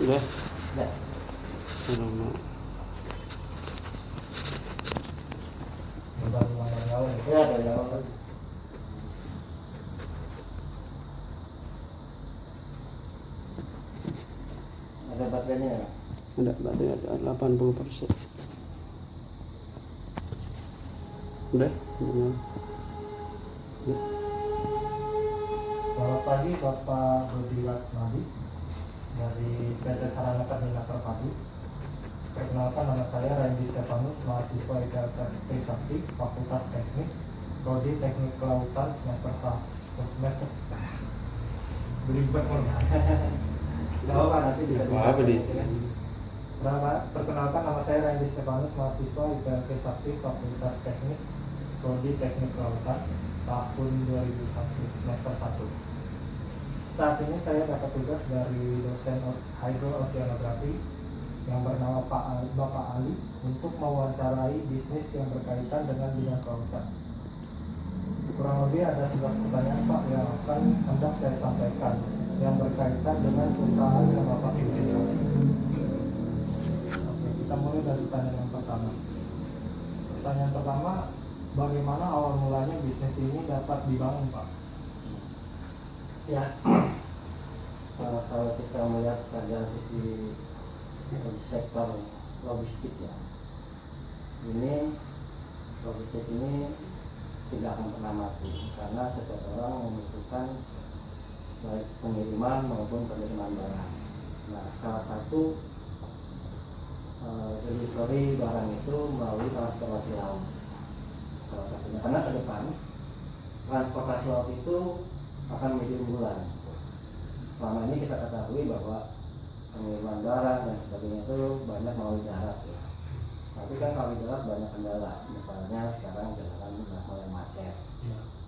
Udah. Ya. Belum. Baru dari awal. Ya, dari awal. Ada baterainya ya? Ada baterai ada 80%. Udah. Ya. Selamat pagi Bapak Budi Lasmadi dari PT Sarana Karnina Terpadu. Perkenalkan, nama saya Randy Stefanus, mahasiswa ITL Trisakti, Fakultas Teknik, Prodi Teknik Kelautan semester 1. Beribad apa nanti bisa Apa di? Perkenalkan, nama saya Randy Stefanus, mahasiswa ITL Trisakti, Fakultas Teknik, Prodi Teknik Kelautan, tahun 2001, semester 1. Saat ini saya dapat tugas dari dosen hidrooceanografi yang bernama Bapak Ali untuk mewawancarai bisnis yang berkaitan dengan bidang kelautan. Kurang lebih ada 11 pertanyaan Pak yang akan hendak saya sampaikan yang berkaitan dengan perusahaan yang Bapak pimpin saat ini. Oke, kita mulai dari pertanyaan yang pertama. Pertanyaan pertama, bagaimana awal mulanya bisnis ini dapat dibangun Pak? Ya, kalau kita melihat dari sisi sektor logistik ya, ini logistik ini tidak akan pernah mati karena setiap orang membutuhkan baik pengiriman maupun penerimaan barang. Nah, salah satu delivery barang itu melalui transportasi laut. Salah satunya karena ke depan transportasi laut itu akan menjadi unggulan. Selama ini kita ketahui bahwa pengiriman barang dan sebagainya itu banyak melalui darat ya. Tapi kan kalau di darat banyak kendala. Misalnya sekarang jalanan sudah mulai macet.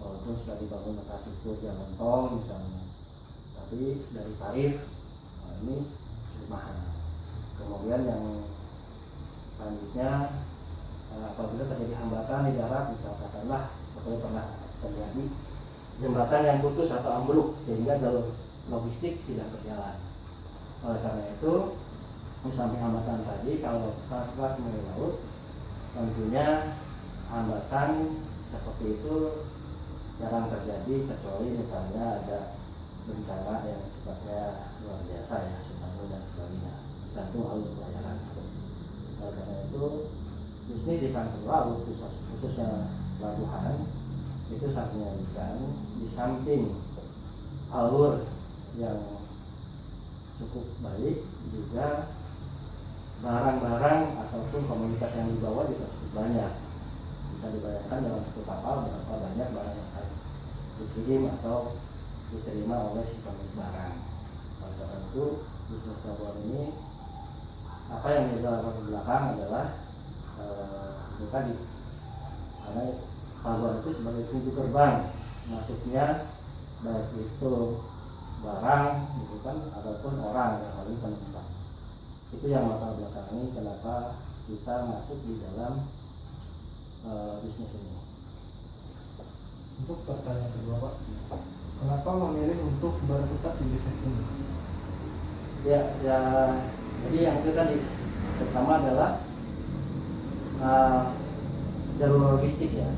Walaupun sudah dibangun infrastruktur jalan tol misalnya. Tapi dari tarif ini cukup mahal. Kemudian yang selanjutnya apabila terjadi hambatan di darat, misal katakanlah seperti pernah terjadi jembatan yang putus atau ambruk sehingga jalur logistik tidak berjalan. Oleh karena itu, di samping hambatan tadi, kalau kelas melalui laut, tentunya hambatan seperti itu jarang terjadi kecuali misalnya ada bencana yang sifatnya luar biasa ya, tsunami dan sebagainya, tergantung alur pelayaran. Oleh karena itu, bisnis di transport laut khususnya pelabuhan itu sangat menjanjikan. Di samping alur yang cukup baik, juga barang-barang ataupun komoditas yang dibawa juga cukup banyak. Bisa dibayangkan dalam satu kapal berapa banyak barang yang akan dikirim atau diterima oleh si pemilik barang. Oleh karena itu, bisnis pelabuhan ini apa yang dilakukan di belakang adalah itu tadi, karena pelabuhan itu sebagai pintu gerbang masuknya baik itu barang gitu kan ataupun orang yang paling penumpang. Itu yang latar belakangi kenapa kita masuk di dalam bisnis ini. Untuk pertanyaan kedua Pak, kenapa memilih untuk berkutat di bisnis ini? Ya, jadi yang itu tadi pertama adalah jalur logistik ya.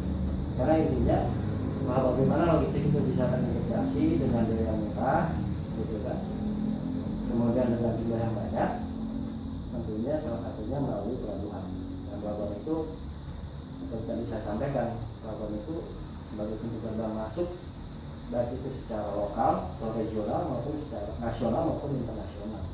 Karena intinya bahwa bagaimana logistik itu bisa terintegrasi dengan biaya yang murah, gitu kan. Kemudian dengan jumlah yang banyak, tentunya salah satunya melalui pelabuhan. Dan pelabuhan itu seperti tadi saya sampaikan, pelabuhan itu sebagai pintu gerbang masuk baik itu secara lokal atau regional maupun secara nasional maupun internasional.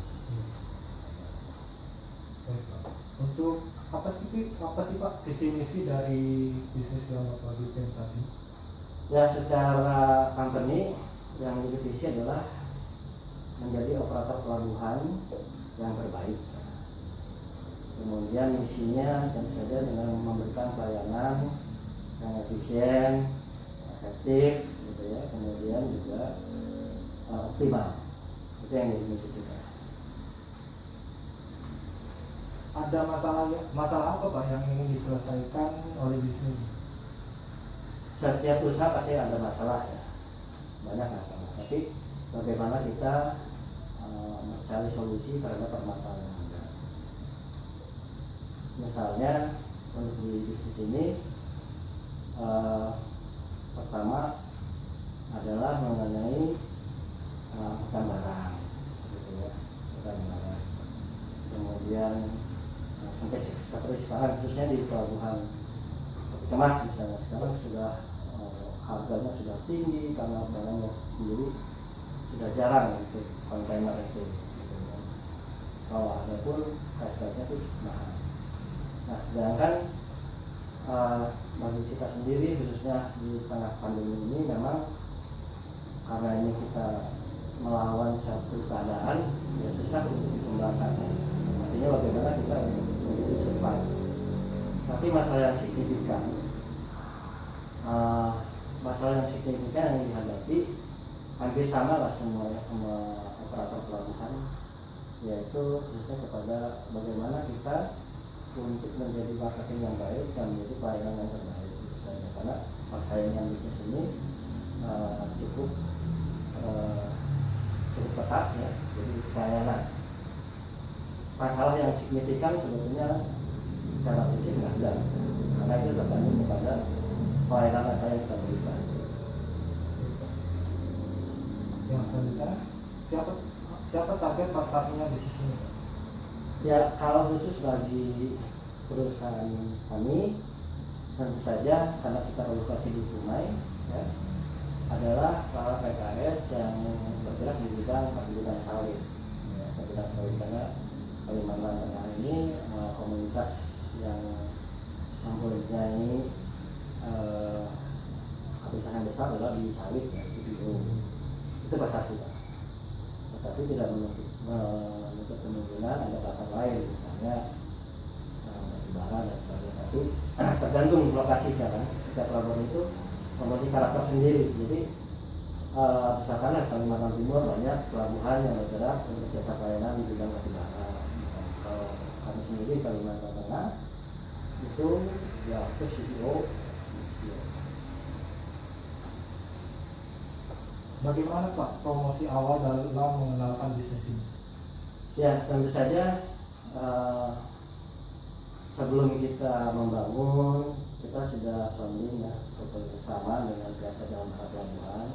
Untuk apa sih Pak visi misi dari bisnis yang Bapak bikin saat ini? Ya, secara company yang menjadi visi adalah menjadi operator pelabuhan yang terbaik. Kemudian misinya tentu saja dengan memberikan pelayanan yang efisien, efektif, gitu ya. Kemudian juga optimal. Itu yang menjadi misi kita. Ada masalah apa Pak yang ingin diselesaikan oleh bisnis? Setiap usaha pasti ada masalah ya, banyak masalah. Tapi bagaimana kita mencari solusi terhadap permasalahan yang ada. Misalnya untuk di bisnis ini pertama adalah mengenai angkutan barang, gitu ya, angkutan barang. Kemudian sampai seperti sekarang khususnya di pelabuhan Kemas misalnya, sekarang sudah harganya sudah tinggi karena barangnya sendiri sudah jarang untuk kontainer itu, gitu ya. Kalau ada pun harganya itu mahal. Nah, sedangkan bagi kita sendiri khususnya di tengah pandemi ini memang karena ini kita melawan satu keadaan ya susah untuk dikembangkan. Artinya bagaimana kita untuk survive. Tapi masalah yang signifikan yang dihadapi hampir sama lah semua operator pelabuhan, yaitu khususnya kepada bagaimana kita untuk menjadi marketing yang baik dan menjadi pelayanan yang terbaik itu saja. Karena persaingan bisnis ini cukup ketat ya, jadi pelayanan. Masalah yang signifikan sebetulnya secara fisik nggak ada, karena itu tergantung kepada pelayanan apa yang kita berikan. Yang selanjutnya, siapa target pasarnya bisnis ini? Ya, kalau khusus bagi perusahaan kami, tentu saja karena kita berlokasi di Dumai, ya, adalah para PKS yang bergerak di bidang perkebunan sawit, ya, perkebunan sawit karena Kalimantan Tengah ini komunitas yang mempunyai kebijakan besar adalah di sawit, ya, CPO. Itu pasar kita. Tetapi tidak menutup kemungkinan ada pasar lain, misalnya batubara dan sebagainya. Tapi tergantung lokasinya kan. Setiap pelabuhan itu memiliki karakter sendiri. Jadi misalkan Kalimantan Timur banyak pelabuhan yang bergerak untuk jasa pelayanan di bidang batubara. Kalau kami sendiri Kalimantan Tengah itu ya itu CPO. Bagaimana Pak promosi awal dalam mengenalkan bisnis ini? Ya, tentu saja sebelum kita membangun kita sudah sounding ya, bersama dengan pihak penyelenggara pelabuhan,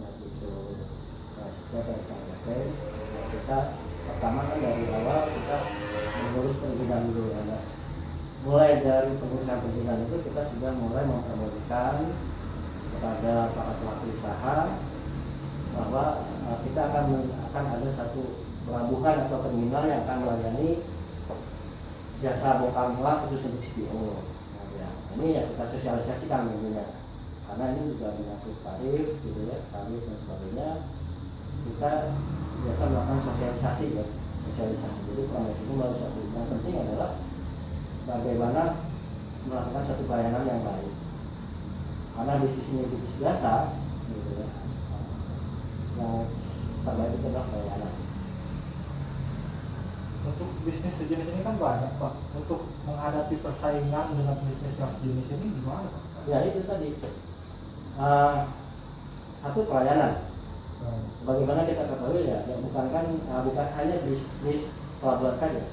yaitu Transjakarta dan KLP. Kita pertama kan dari awal kita mengurus perizinan dulu, ya. Mulai dari pengurusan perizinan itu kita sudah mulai mempromosikan kepada para pelaku usaha bahwa kita akan ada satu pelabuhan atau terminal yang akan melayani jasa bongkar muat khusus untuk CPO. Nah, ya, ini ya kita sosialisasikan tentunya, karena ini juga menyangkut tarif, gitu ya, tarif dan sebagainya. Kita biasa melakukan sosialisasi, ya, sosialisasi. Jadi promosi itu melalui sosialisasi. Yang penting adalah bagaimana melakukan satu pelayanan yang baik. Karena bisnis ini bisnis biasa, gitu ya. Yang terbaik itu adalah pelayanan. Untuk bisnis sejenis ini kan banyak Pak. Untuk menghadapi persaingan dengan bisnis yang sejenis ini gimana Pak? Ya itu tadi satu pelayanan. Sebagaimana kita ketahui ya bukan hanya bisnis pelabuhan saja.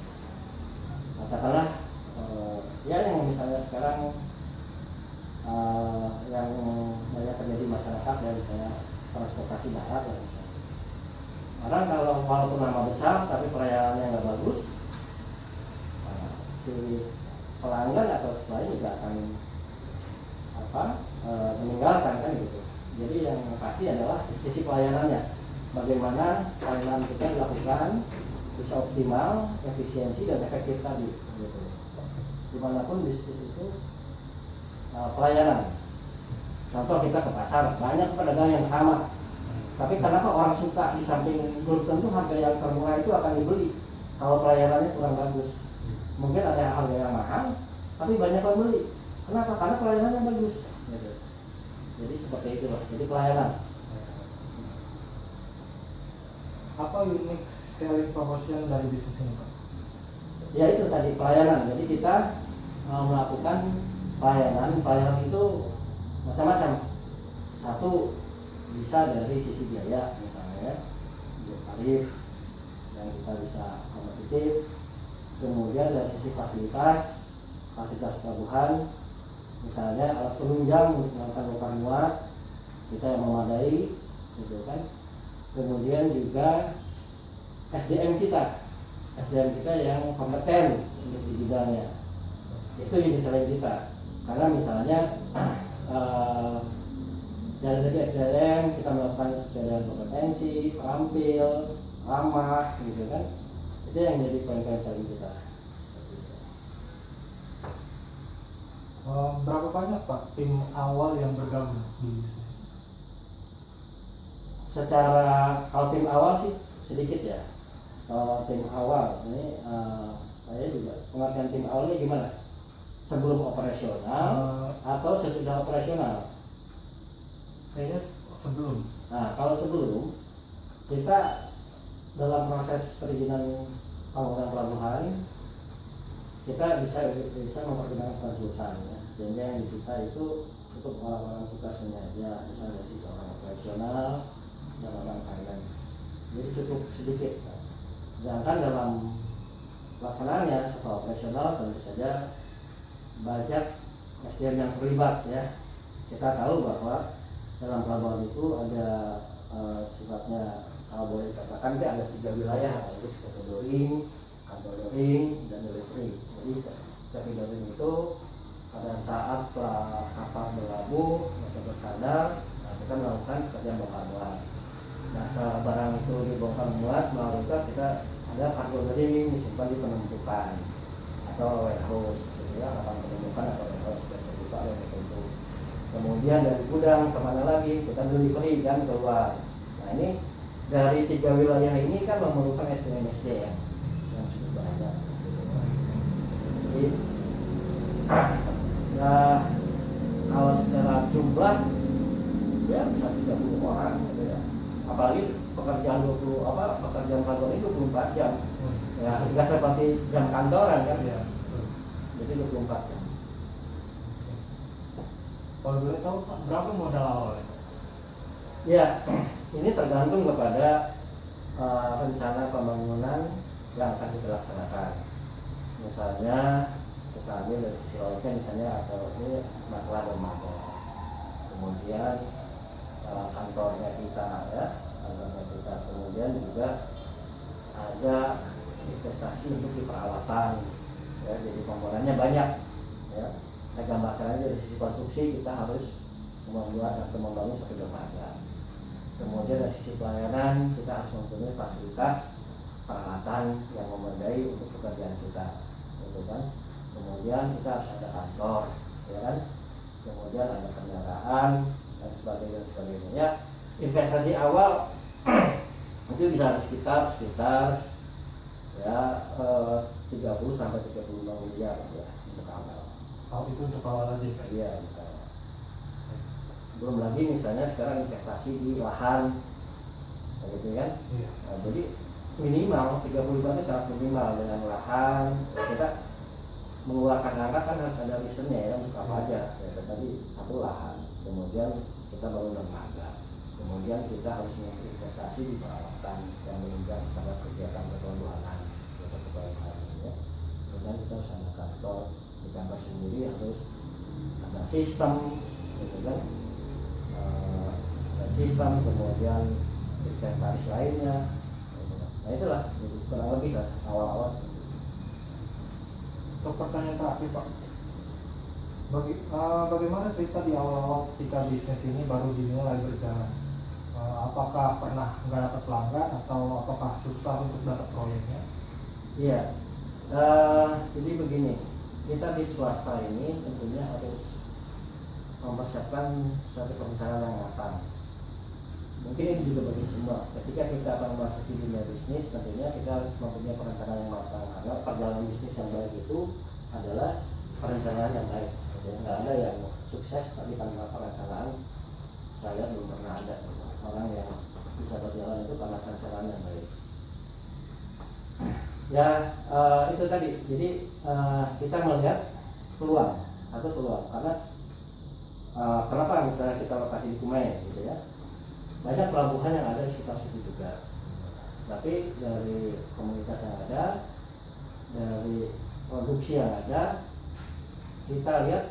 Katakanlah ya yang misalnya sekarang yang banyak terjadi masyarakat ya misalnya transportasi darat ya misalnya. Orang kalau walaupun nama besar tapi pelayanannya nggak bagus, si pelanggan atau supplier juga akan meninggalkan kan gitu. Jadi yang pasti adalah sisi pelayanannya, bagaimana pelayanan kita dilakukan bisa optimal, efisiensi dan efektif tadi gitu. Dimanapun bisnis itu pelayanan. Contoh kita ke pasar, banyak pedagang yang sama. Tapi kenapa orang suka di samping belum tentu harga yang termurah itu akan dibeli kalau pelayanannya kurang bagus. Mungkin ada harga yang mahal, tapi banyak yang beli. Kenapa? Karena pelayanannya bagus. Jadi seperti itu loh. Jadi pelayanan. Apa unique selling promotion dari bisnis ini Pak? Ya itu tadi pelayanan. Jadi kita melakukan pelayanan itu macam-macam. Satu bisa dari sisi biaya misalnya tarif, kita bisa kompetitif. Kemudian dari sisi fasilitas pelabuhan, misalnya alat penunjang untuk melakukan bongkar muat kita yang memadai, gitu kan. Kemudian juga SDM kita yang kompeten untuk di bidangnya, itu jadi selain kita. Karena misalnya dari SDM kita melakukan sesuai dengan kompetensi, terampil, ramah, gitu kan. Itu yang jadi poin-poin selain kita. Berapa banyak Pak tim awal yang bergabung di bisnis? Secara kalau tim awal sih sedikit ya. Kalau tim awal ini saya juga pengertian tim awal ini gimana? Sebelum operasional atau sesudah operasional? Kayaknya sebelum. Nah, kalau sebelum kita dalam proses perizinan bangunan pelabuhan kita bisa mempergunakan konsultan ya, sehingga yang kita itu untuk orang-orang tugasnya aja, misalnya dari seorang operasional dan orang finance, jadi cukup sedikit. Sedangkan dalam pelaksanaannya setelah operasional tentu saja banyak SDM yang terlibat ya. Kita tahu bahwa dalam pelabuhan itu ada sifatnya, kalau boleh dikatakan ada 3 wilayah, yaitu stevedoring, contouring, dan delivery. Jadi stevedoring itu pada saat kapal berlabuh atau bersandar, kita melakukan pekerjaan bongkar muat. Nah, setelah barang itu dibongkar muat melalui kita ada cargo loading disimpan di penumpukan atau warehouse, ya, kapal penumpukan atau warehouse dan terbuka dan tertutup. Kemudian dari gudang kemana lagi kita delivery dan keluar. Nah, ini dari 3 wilayah ini kan memerlukan SDM yang cukup banyak. Jadi nah, kalau secara jumlah ya bisa 30 orang gitu ya. Apalagi pekerjaan pekerjaan kantor ini 24 jam. Ya, sehingga seperti jam kantoran kan. Ya, jadi 24 jam. Kalau boleh tahu Pak, berapa modal awalnya? Ya, ini tergantung kepada rencana pembangunan yang akan kita laksanakan. Misalnya kita ambil dari sisi lautnya, misalnya atau ini masalah dermaga. Kemudian kantornya kita ya, kemudian juga ada investasi untuk di perawatan. Ya, jadi komponennya banyak. Ya, saya gambarkan aja dari sisi konstruksi kita harus membuat atau membangun satu dermaga. Kemudian dari sisi pelayanan kita harus mempunyai fasilitas peralatan yang memadai untuk pekerjaan kita, gitu kan. Kemudian kita harus ada kantor, ya kan. Kemudian ada kendaraan dan sebagainya. Ya, investasi awal itu bisa sekitar ya 30 sampai 35 miliar ya untuk awal. Oh, itu untuk awal aja Pak? Iya, untuk awal. Belum lagi misalnya sekarang investasi di lahan, gitu kan. Iya. Nah, jadi minimal 35 itu sangat minimal dengan lahan. Ya, kita mengeluarkan angka kan harus ada reasonnya ya, untuk apa aja. Ya, tadi satu lahan, kemudian kita bangun dermaga, kemudian kita harus menginvestasi di peralatan yang menunjang pada kegiatan kepelabuhanan, ya. Kemudian kita harus ada kantor, di kantor sendiri harus ada sistem, gitu kan. Sistem, kemudian inventaris lainnya. Nah, itulah jadi kurang lebih kan awal-awal seperti itu. Untuk pertanyaan terakhir Pak, bagaimana cerita di awal-awal ketika bisnis ini baru dimulai berjalan? Apakah pernah nggak dapat pelanggan atau apakah susah untuk dapat proyeknya? Iya, jadi begini, kita di swasta ini tentunya harus mempersiapkan suatu perencanaan yang matang. Mungkin ini juga bagi semua. Ketika kita akan memasuki dunia bisnis, tentunya kita harus mempunyai perencanaan yang matang. Karena perjalanan bisnis yang baik itu adalah perencanaan yang baik. Nggak ada yang sukses tapi tanpa perencanaan. Saya belum pernah ada orang yang bisa berjalan itu karena perencanaan yang baik. Ya, itu tadi. Jadi kita melihat peluang atau peluang karena kenapa misalnya kita lokasi di Kumai gitu ya, banyak pelabuhan yang ada di sekitar situ juga. Tapi dari komunitas yang ada, dari produksi yang ada, kita lihat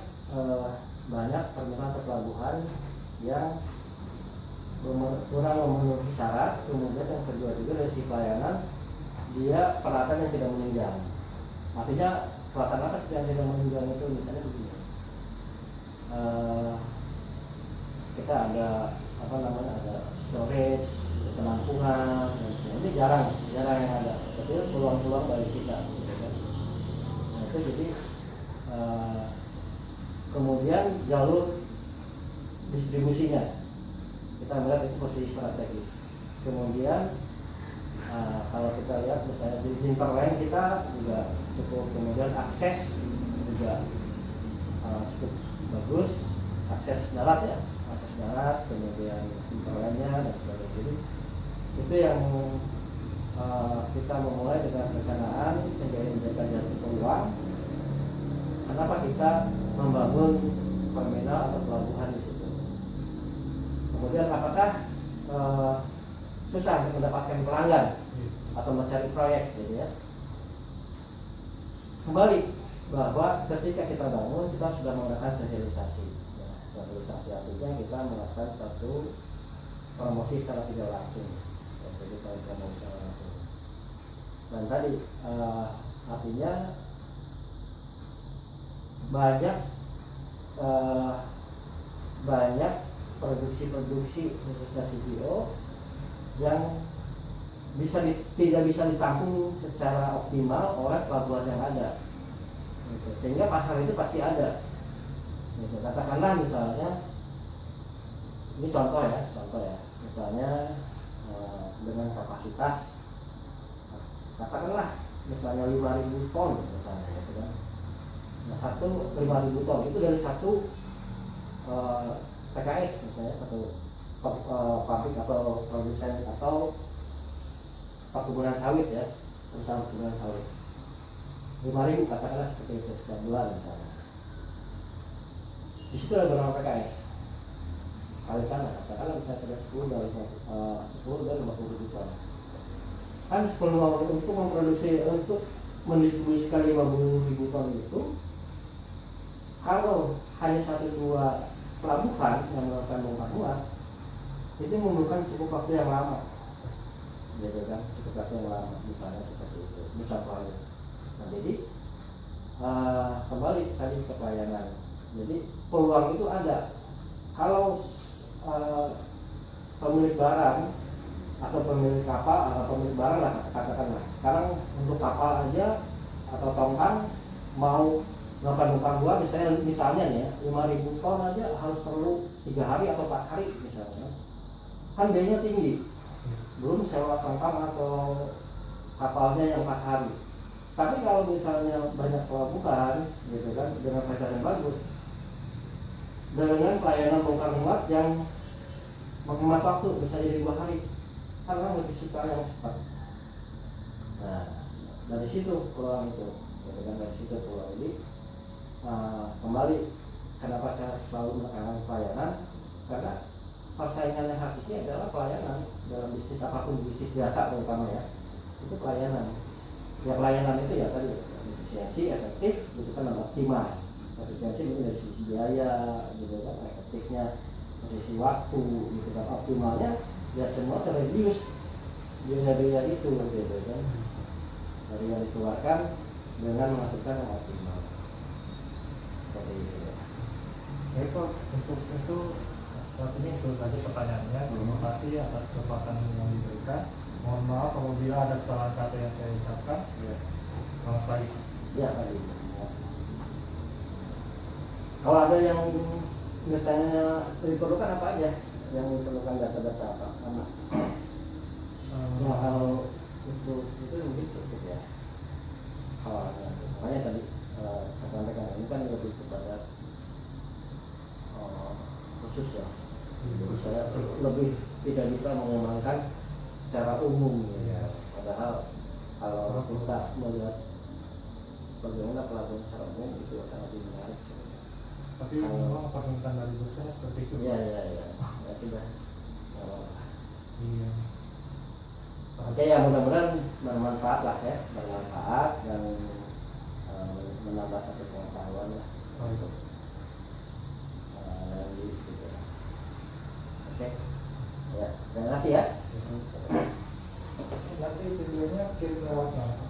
banyak terminal atau pelabuhan yang kurang memenuhi syarat. Kemudian yang kedua juga dari sisi pelayanan, dia peralatan yang tidak menunjang. Artinya peralatan apa sih yang tidak menunjang itu? Misalnya begini, kita ada ada storage, penampungan, ini jarang yang ada. Tapi peluang-peluang dari kita, gitu kan. Nah itu jadi kemudian jalur distribusinya kita melihat itu posisi strategis. Kemudian kalau kita lihat misalnya di hinterland kita juga cukup, kemudian akses juga cukup bagus, akses darat, kemudian hinterlandnya dan sebagainya. Jadi itu yang kita memulai dengan perencanaan sehingga ini menjadi jatuh peluang. Kenapa kita membangun terminal atau pelabuhan di situ? Kemudian apakah susah untuk mendapatkan pelanggan atau mencari proyek, gitu ya? Kembali bahwa ketika kita bangun, kita sudah menggunakan sosialisasi. Ya, sosialisasi artinya kita melakukan satu promosi secara tidak langsung. Ya, jadi promosi secara langsung. Dan tadi artinya banyak produksi khususnya CPO yang tidak bisa ditampung secara optimal oleh pelabuhan yang ada, gitu. Sehingga pasar itu pasti ada, gitu. Katakanlah misalnya, ini contoh ya, misalnya dengan kapasitas katakanlah misalnya 5.000 ton misalnya, gitu kan. Nah, 5.000 ton itu dari satu PKS misalnya, satu pabrik atau produsen atau perkebunan sawit, ya, perusahaan perkebunan sawit. 5.000 katakanlah seperti itu setiap bulan misalnya. Di situ ada berapa PKS? Kalikan katakanlah misalnya sudah 10 dari 50.000 ton. Kan peluang untuk mendistribusikan 50.000 ton itu, kalau hanya 1-2 pelabuhan yang melakukan bongkar muat, itu memerlukan cukup waktu yang lama, gitu kan, misalnya seperti itu. Ini contohnya. Nah jadi kembali tadi ke pelayanan. Jadi peluang itu ada. Kalau pemilik barang atau pemilik kapal atau pemilik barang lah katakanlah, sekarang untuk kapal aja atau tongkang mau melakukan bongkar muat misalnya nih ya, 5.000 ton aja harus perlu 3 hari atau 4 hari misalnya. Kan biayanya tinggi, belum sewa tongkang atau kapalnya yang 4 hari. Tapi kalau misalnya banyak pelabuhan, gitu kan, dengan fasilitas yang bagus, dengan pelayanan bongkar muat yang menghemat waktu, bisa jadi 2 hari, kan orang lebih suka yang cepat. Nah, dari situ peluang itu, gitu kan, dari situ peluang ini. Kembali, kenapa saya selalu menekankan pelayanan? Karena persaingan yang hakiki adalah pelayanan dalam bisnis apapun, bisnis biasa terutama ya, itu pelayanan. Ya pelayanan itu ya tadi efisiensi, efektif, itu kan optimal. Efisiensi itu dari sisi biaya, gitu kan, efektifnya dari sisi waktu, gitu kan, optimalnya ya semua terreduce biaya-biaya itu, gitu kan, dari yang dikeluarkan dengan menghasilkan yang optimal. Seperti itu. Baik Pak, untuk itu saat ini itu saja pertanyaannya. Terima kasih atas kesempatan yang diberikan. Mohon maaf apabila ada kesalahan kata yang saya ucapkan. Ya. Selamat pagi. Ya pagi. Kalau ada yang misalnya diperlukan apa aja? Yang diperlukan data-data apa? Sama. Ya kalau untuk itu mungkin cukup ya. Makanya tadi saya sampaikan ini kan lebih kepada khusus ya. Jadi saya lebih tidak bisa mengembangkan secara umum ya. Padahal kalau kita melihat bagaimana pelabuhan secara umum itu akan lebih menarik. Tapi memang permintaan dari bosnya seperti itu. Iya. Ya sudah. Iya. Oke, ya mudah-mudahan bermanfaat lah ya, bermanfaat dan menambah satu pengetahuan lah untuk lanjut gitu. Oke, ya terima kasih ya. Nanti videonya kirim lewat mana?